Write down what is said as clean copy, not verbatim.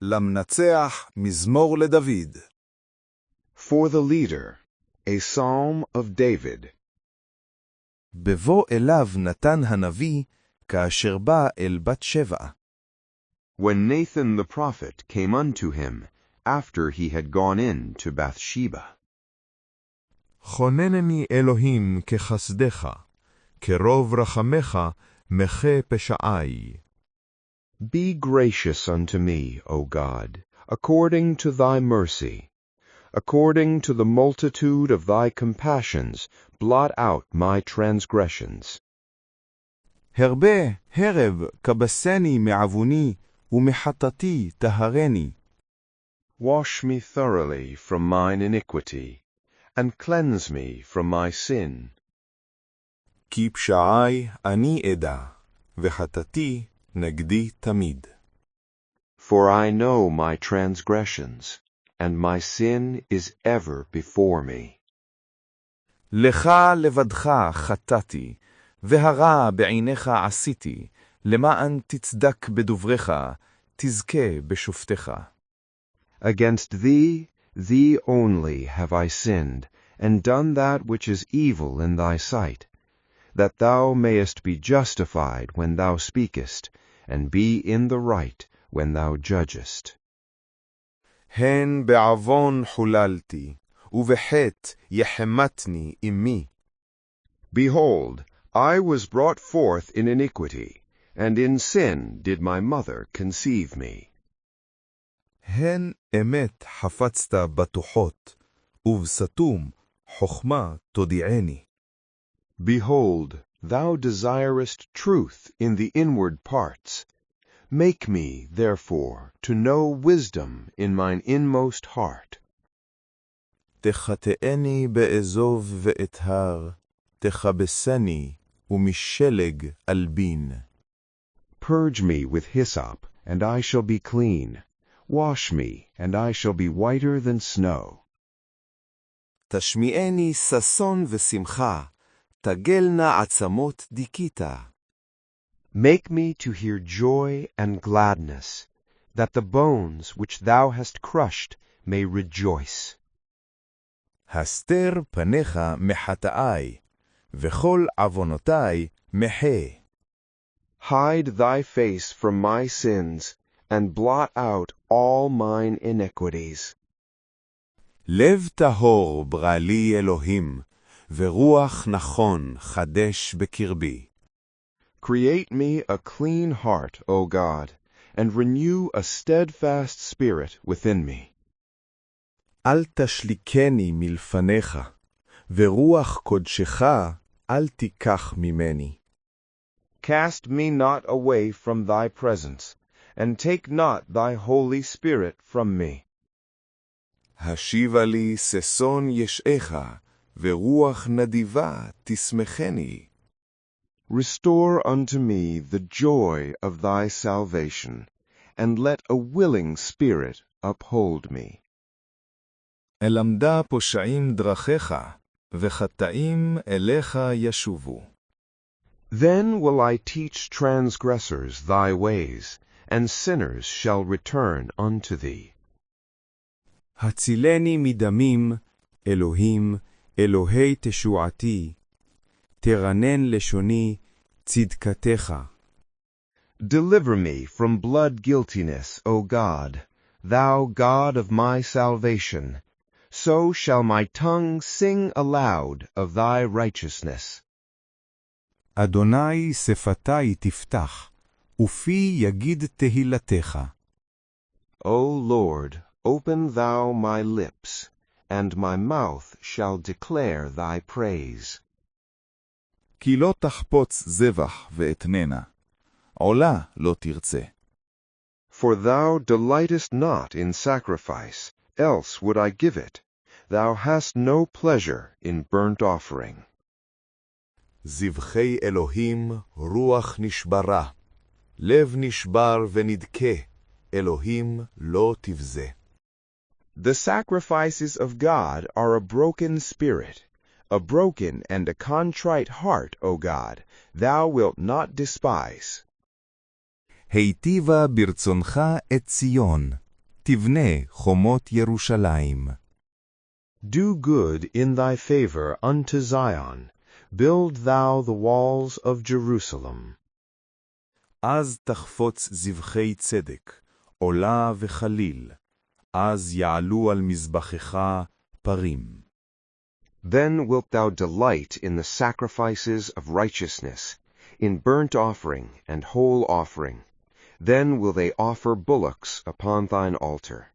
למנצח מזמור לדוד. For the leader, a psalm of David. בבוא אליו נתן הנביא, כאשר בא אל בת שבע. When Nathan the prophet came unto him, after he had gone in to Bathsheba. חוננני אלוהים כחסדך, כרוב רחמך מחה פשעי. Be gracious unto me, O God, according to thy mercy. According to the multitude of thy compassions, blot out my transgressions. הרבה הרב כבסני מעווני, ומחטאתי טהרני. Wash me thoroughly from mine iniquity, and cleanse me from my sin. כי פשעי אני אדע, וחטאתי נגדי תמיד. For I know my transgressions, and my sin is ever before me. לך לבדך חטאתי, והרע בעיניך עשיתי, למען תצדק בדוברך, תזכה בשופטך. Against thee, thee only have I sinned, and done that which is evil in thy sight, that thou mayest be justified when thou speakest, and be in the right when thou judgest. הן בעוון חוללתי, ובחטא יחמתני אמי. Behold, I was brought forth in iniquity, and in sin did my mother conceive me. הן אמת חפצת בטוחות, ובסתום חוכמה תודיעני. Behold, thou desirest truth in the inward parts. Make me, therefore, to know wisdom in mine inmost heart. תחטאני באזוב ואתהר, תכבסני ומשלג אלבין. Purge me with hyssop, and I shall be clean. Wash me, and I shall be whiter than snow. תשמיעני ששון ושמחה, תגלנה עצמות דיכיתה. Make me to hear joy and gladness, that the bones which thou hast crushed may rejoice. הסתר פניך מחטאי, וכל עוונותי מחה. Hide thy face from my sins, and blot out all mine iniquities. לב טהור ברא לי אלוהים, ורוח נכון חדש בקרבי. Create me a clean heart, O God, and renew a steadfast spirit within me. אל תשליקני מלפניך, ורוח קודשך אל תיקח ממני. Cast me not away from thy presence, and take not thy Holy Spirit from me. השיבה לי ששון ישעך, ורוח נדיבה תשמחני. Restore unto me the joy of thy salvation, and let a willing spirit uphold me. אלמדה פושעים דרכיך, וחטאים אליך ישובו. Then will I teach transgressors thy ways, and sinners shall return unto thee. הצילני מדמים, אלוהים, אלוהי תשועתי, תרנן לשוני צדקתך. Deliver me from bloodguiltiness, O God, thou God of my salvation. So shall my tongue sing aloud of thy righteousness. אדוני שפתי תפתח, ופי יגיד תהילתך. O Lord, open thou my lips, and my mouth shall declare thy praise. כי לא תחפוץ זבח ואתננה, עולה לא תרצה. For thou delightest not in sacrifice, else would I give it. Thou hast no pleasure in burnt offering. זבחי אלוהים רוח נשברה, לב נשבר ונדכה, אלוהים לא תבזה. The sacrifices of God are a broken spirit, a broken and a contrite heart, O God, thou wilt not despise. היטיבה ברצונך את ציון, תבנה חומות ירושלים. Do good in thy favor unto Zion. Build thou the walls of Jerusalem. אז תחפוץ זבחי צדק, עולה וחליל, אז יעלו על מזבחך פרים. Then wilt thou delight in the sacrifices of righteousness, in burnt offering and whole offering. Then will they offer bullocks upon thine altar.